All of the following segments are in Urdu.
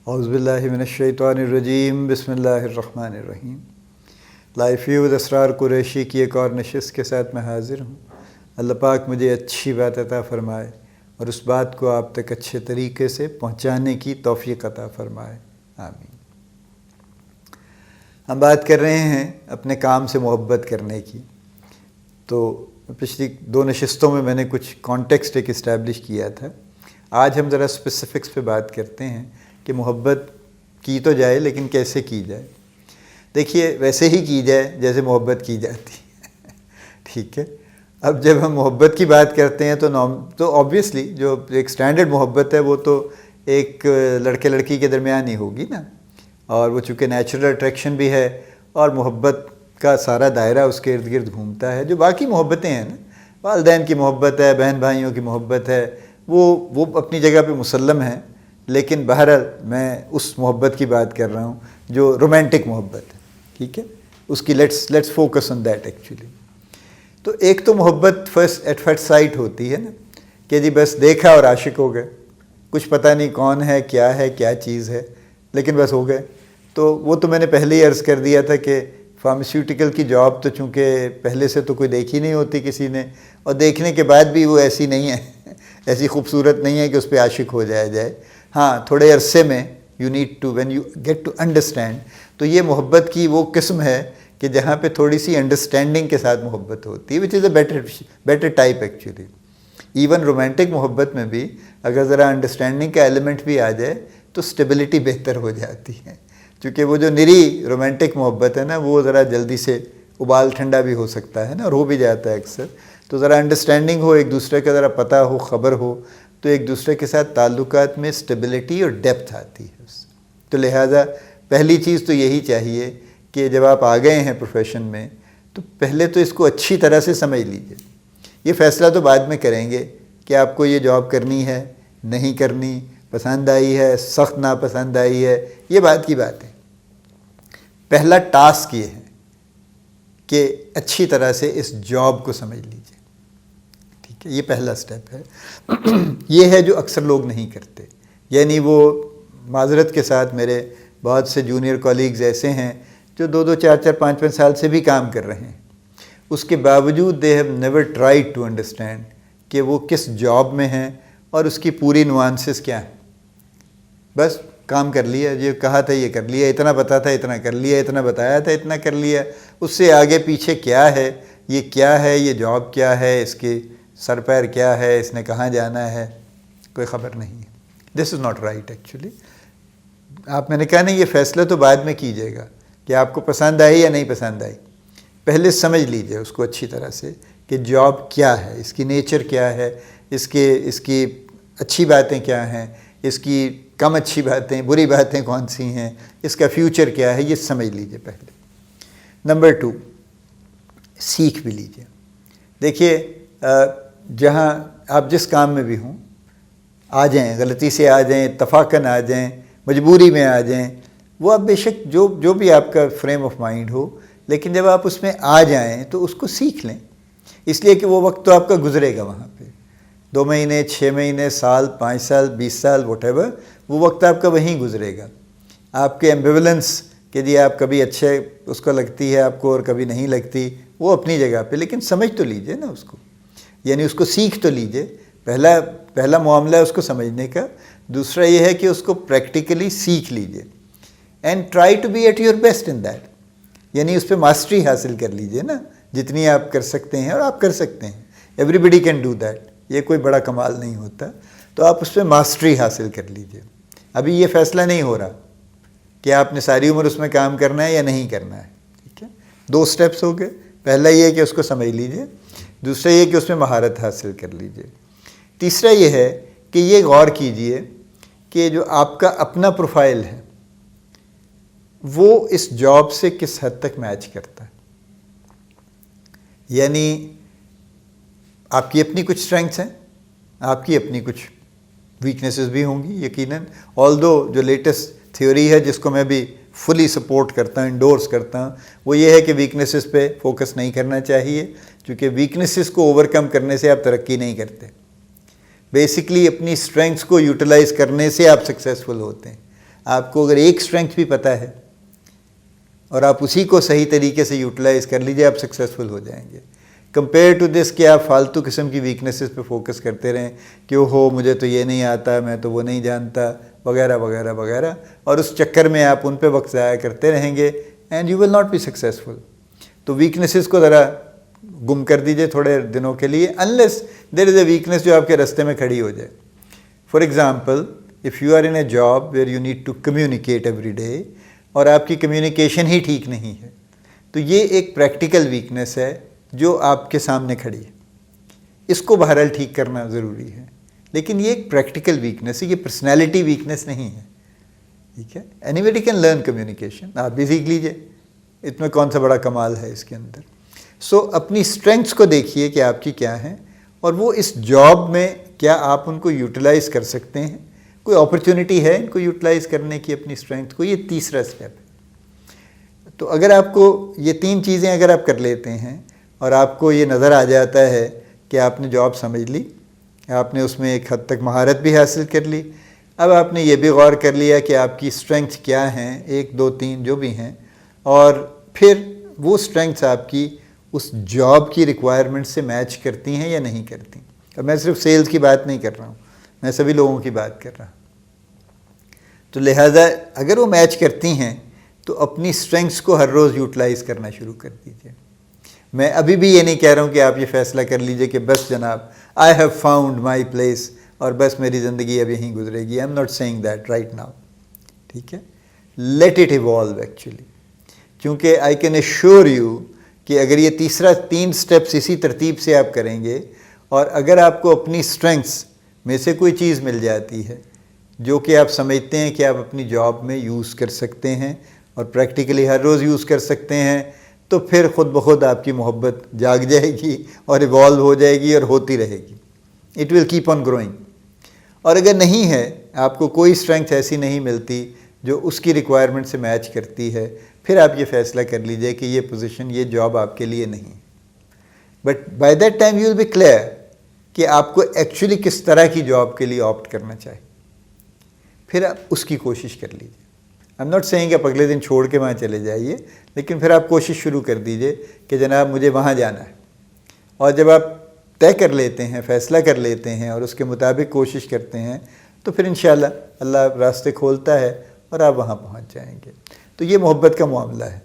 اعوذ باللہ من الشیطان الرجیم، بسم اللہ الرحمن الرحیم۔ لائف ویو اسرار قریشی کی ایک اور نشست کے ساتھ میں حاضر ہوں۔ اللہ پاک مجھے اچھی بات عطا فرمائے اور اس بات کو آپ تک اچھے طریقے سے پہنچانے کی توفیق عطا فرمائے، آمین۔ ہم بات کر رہے ہیں اپنے کام سے محبت کرنے کی۔ تو پچھلی 2 نشستوں میں نے کچھ کانٹیکسٹ ایک اسٹیبلش کیا تھا۔ آج ہم ذرا اسپیسیفکس پہ بات کرتے ہیں کہ محبت کی تو جائے لیکن کیسے کی جائے۔ دیکھیے، ویسے ہی کی جائے جیسے محبت کی جاتی ہے، ٹھیک ہے۔ اب جب ہم محبت کی بات کرتے ہیں تو آبویسلی جو ایک سٹینڈرڈ محبت ہے وہ تو ایک لڑکے لڑکی کے درمیان ہی ہوگی نا، اور وہ چونکہ نیچرل اٹریکشن بھی ہے اور محبت کا سارا دائرہ اس کے ارد گرد گھومتا ہے۔ جو باقی محبتیں ہیں نا، والدین کی محبت ہے، بہن بھائیوں کی محبت ہے، وہ اپنی جگہ پہ مسلم ہیں، لیکن بہرحال میں اس محبت کی بات کر رہا ہوں جو رومانٹک محبت ہے، ٹھیک ہے۔ اس کی let's focus on that actually. تو ایک تو محبت ایٹ فرسٹ سائٹ ہوتی ہے نا، کہ جی بس دیکھا اور عاشق ہو گئے، کچھ پتہ نہیں کون ہے کیا چیز ہے، لیکن بس ہو گئے۔ تو وہ تو میں نے پہلے ہی عرض کر دیا تھا کہ فارماسیوٹیکل کی جاب تو چونکہ پہلے سے تو کوئی دیکھی نہیں ہوتی کسی نے، اور دیکھنے کے بعد بھی وہ ایسی نہیں ہے، ایسی خوبصورت نہیں ہے کہ اس پہ عاشق ہو جائے۔ ہاں، تھوڑے عرصے میں when you get to understand, تو یہ محبت کی وہ قسم ہے کہ جہاں پہ تھوڑی سی انڈرسٹینڈنگ کے ساتھ محبت ہوتی ہے، which is a better type actually. Even romantic محبت میں بھی اگر ذرا انڈرسٹینڈنگ کا ایلیمنٹ بھی آ جائے تو اسٹیبلٹی بہتر ہو جاتی ہے، کیونکہ وہ جو نری رومانٹک محبت ہے نا، وہ ذرا جلدی سے ابال ٹھنڈا بھی ہو سکتا ہے نا، اور ہو بھی جاتا ہے اکثر۔ تو ذرا انڈرسٹینڈنگ ہو، ایک دوسرے کا ذرا پتہ ہو، خبر ہو، تو ایک دوسرے کے ساتھ تعلقات میں اسٹیبلٹی اور ڈیپتھ آتی ہے اس سے۔ تو لہٰذا پہلی چیز تو یہی چاہیے کہ جب آپ آ گئے ہیں پروفیشن میں، تو پہلے تو اس کو اچھی طرح سے سمجھ لیجئے۔ یہ فیصلہ تو بعد میں کریں گے کہ آپ کو یہ جاب کرنی ہے، نہیں کرنی، پسند آئی ہے، سخت ناپسند آئی ہے، یہ بات کی بات ہے۔ پہلا ٹاسک یہ ہے کہ اچھی طرح سے اس جاب کو سمجھ لیجئے، ٹھیک ہے۔ یہ پہلا سٹیپ ہے۔ یہ ہے جو اکثر لوگ نہیں کرتے، یعنی وہ معذرت کے ساتھ میرے بہت سے جونیئر کولیگز ایسے ہیں جو 2 4 5 سال سے بھی کام کر رہے ہیں، اس کے باوجود they have never tried to understand کہ وہ کس جاب میں ہیں اور اس کی پوری نوانسز کیا ہیں۔ بس کام کر لیا، یہ کہا تھا یہ کر لیا، اتنا پتا تھا اتنا کر لیا، اتنا بتایا تھا اتنا کر لیا، اس سے آگے پیچھے کیا ہے، یہ جاب کیا ہے، اس کے سر پیر کیا ہے، اس نے کہاں جانا ہے، کوئی خبر نہیں ہے۔ دس از ناٹ رائٹ ایکچولی۔ میں نے کہا نہیں، یہ فیصلہ تو بعد میں کیجیے گا کہ آپ کو پسند آئی یا نہیں پسند آئی۔ پہلے سمجھ لیجیے اس کو اچھی طرح سے کہ جاب کیا ہے، اس کی نیچر کیا ہے، اس کی اچھی باتیں کیا ہیں، اس کی کم اچھی باتیں، بری باتیں کون سی ہیں، اس کا فیوچر کیا ہے، یہ سمجھ لیجیے پہلے۔ نمبر 2، سیکھ بھی لیجیے۔ دیکھیے، جہاں آپ جس کام میں بھی ہوں، آ جائیں، غلطی سے آ جائیں، اتفاقاً آ جائیں، مجبوری میں آ جائیں، وہ آپ بے شک جو بھی آپ کا فریم آف مائنڈ ہو، لیکن جب آپ اس میں آ جائیں تو اس کو سیکھ لیں، اس لیے کہ وہ وقت تو آپ کا گزرے گا وہاں پہ، 2 مہینے، 6 مہینے، سال، 5 سال، 20 سال، واٹ ایور، وہ وقت آپ کا وہیں گزرے گا۔ آپ کے ایمبیولنس کہ جی آپ کبھی اچھے اس کو لگتی ہے آپ کو اور کبھی نہیں لگتی، وہ اپنی جگہ پہ، لیکن سمجھ تو لیجئے نا اس کو، یعنی اس کو سیکھ تو لیجئے۔ پہلا معاملہ ہے اس کو سمجھنے کا، دوسرا یہ ہے کہ اس کو پریکٹیکلی سیکھ لیجئے، and try to be at your best in that, یعنی اس پہ ماسٹری حاصل کر لیجئے نا، جتنی آپ کر سکتے ہیں، اور آپ کر سکتے ہیں، everybody can do that, یہ کوئی بڑا کمال نہیں ہوتا، تو آپ اس پہ ماسٹری حاصل کر لیجئے۔ ابھی یہ فیصلہ نہیں ہو رہا کہ آپ نے ساری عمر اس میں کام کرنا ہے یا نہیں کرنا ہے، ٹھیک ہے۔ 2 سٹیپس ہو گئے، پہلا یہ ہے کہ اس کو سمجھ لیجئے، دوسرا یہ کہ اس میں مہارت حاصل کر لیجئے۔ تیسرا یہ ہے کہ یہ غور کیجئے کہ جو آپ کا اپنا پروفائل ہے وہ اس جاب سے کس حد تک میچ کرتا ہے، یعنی آپ کی اپنی کچھ اسٹرینگس ہیں، آپ کی اپنی کچھ ویکنیسز بھی ہوں گی یقیناً، آلدو جو لیٹسٹ تھیوری ہے جس کو میں بھی فلی سپورٹ کرتا ہوں، انڈورس کرتا ہوں، وہ یہ ہے کہ ویکنیسز پہ فوکس نہیں کرنا چاہیے، کیونکہ ویکنیسز کو اوور کم کرنے سے آپ ترقی نہیں کرتے، بیسیکلی اپنی اسٹرینگس کو یوٹیلائز کرنے سے آپ سکسیزفل ہوتے ہیں۔ آپ کو اگر ایک اسٹرینگتھ بھی پتہ ہے اور آپ اسی کو صحیح طریقے سے یوٹیلائز کر لیجئے، آپ سکسیزفل ہو جائیں گے، کمپیئر ٹو دس کہ آپ فالتو قسم کی ویکنیسز پہ فوکس کرتے رہیں کہ ہو مجھے تو یہ نہیں آتا، میں تو وہ نہیں جانتا، وغیرہ وغیرہ وغیرہ، اور اس چکر میں آپ ان پہ وقت ضائع کرتے رہیں گے and you will not be successful. تو ویکنیسز کو ذرا گم کر دیجئے تھوڑے دنوں کے لیے، unless there is a weakness جو آپ کے راستے میں کھڑی ہو جائے۔ For example, if you are in a job where you need to communicate every day اور آپ کی کمیونیکیشن ہی ٹھیک نہیں ہے، تو یہ ایک پریکٹیکل ویکنیس ہے جو آپ کے سامنے کھڑی ہے، اس کو بہرحال ٹھیک کرنا ضروری ہے، لیکن یہ ایک پریکٹیکل ویکنیس ہے، یہ پرسنالٹی ویکنیس نہیں ہے، ٹھیک ہے۔ Any body can learn communication, آپ بھی سیکھ لیجئے، اس میں کون سا بڑا کمال ہے اس کے اندر۔ سو اپنی اسٹرینگس کو دیکھیے کہ آپ کی کیا ہیں، اور وہ اس جاب میں کیا آپ ان کو یوٹیلائز کر سکتے ہیں، کوئی اپرچونٹی ہے ان کو یوٹیلائز کرنے کی اپنی اسٹرینگتھ کو، یہ تیسرا اسٹیپ ہے۔ تو اگر آپ کو یہ 3 چیزیں اگر آپ کر لیتے ہیں اور آپ کو یہ نظر آ جاتا ہے کہ آپ نے جاب سمجھ لی، آپ نے اس میں ایک حد تک مہارت بھی حاصل کر لی، اب آپ نے یہ بھی غور کر لیا کہ آپ کی اسٹرینگتھ کیا ہیں، 1 2 3 جو بھی ہیں، اور پھر وہ اسٹرینگتھس آپ کی اس جاب کی ریکوائرمنٹ سے میچ کرتی ہیں یا نہیں کرتی۔ اب میں صرف سیلز کی بات نہیں کر رہا ہوں، میں سبھی لوگوں کی بات کر رہا ہوں۔ تو لہٰذا اگر وہ میچ کرتی ہیں تو اپنی اسٹرینگس کو ہر روز یوٹیلائز کرنا شروع کر دیجیے۔ میں ابھی بھی یہ نہیں کہہ رہا ہوں کہ آپ یہ فیصلہ کر لیجئے کہ بس جناب I have found my place اور بس میری زندگی اب یہیں گزرے گی، I am not seeing that right now, ٹھیک ہے۔ لیٹ اٹ ایوالو ایکچولی، کیونکہ آئی کین ایشور یو کہ اگر یہ 3 اسٹیپس اسی ترتیب سے آپ کریں گے، اور اگر آپ کو اپنی اسٹرینگس میں سے کوئی چیز مل جاتی ہے جو کہ آپ سمجھتے ہیں کہ آپ اپنی جاب میں یوز کر سکتے ہیں اور پریکٹیکلی ہر روز یوز کر سکتے ہیں، تو پھر خود بخود آپ کی محبت جاگ جائے گی اور ایوالو ہو جائے گی اور ہوتی رہے گی، it will keep on growing. اور اگر نہیں ہے، آپ کو کوئی اسٹرینگتھ ایسی نہیں ملتی جو اس کی ریکوائرمنٹ سے میچ کرتی ہے، پھر آپ یہ فیصلہ کر لیجئے کہ یہ پوزیشن، یہ جاب آپ کے لیے نہیں۔ But by that time you will be clear کہ آپ کو ایکچولی کس طرح کی جاب کے لیے آپٹ کرنا چاہیے، پھر آپ اس کی کوشش کر لیجئے۔ آئی ایم ناٹ سیئنگ کہ آپ اگلے دن چھوڑ کے وہاں چلے جائیے، لیکن پھر آپ کوشش شروع کر دیجئے کہ جناب مجھے وہاں جانا ہے، اور جب آپ طے کر لیتے ہیں، فیصلہ کر لیتے ہیں اور اس کے مطابق کوشش کرتے ہیں، تو پھر انشاءاللہ اللہ راستے کھولتا ہے اور آپ وہاں پہنچ جائیں گے۔ تو یہ محبت کا معاملہ ہے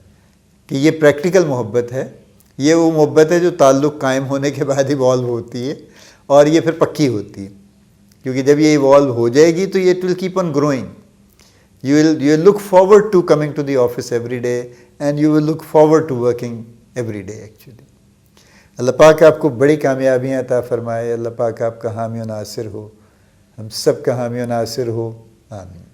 کہ یہ پریکٹیکل محبت ہے، یہ وہ محبت ہے جو تعلق قائم ہونے کے بعد ایوالو ہوتی ہے، اور یہ پھر پکی ہوتی ہے، کیونکہ جب یہ ایوالو ہو جائے گی تو یہ it will keep on growing. You will look forward to coming to the office every day and you will look forward to working every day actually۔ اللہ پاک آپ کو بڑی کامیابیاں عطا فرمائے، اللہ پاک آپ کا حامی و ناصر ہو، ہم سب کا حامی و ناصر ہو، آمین۔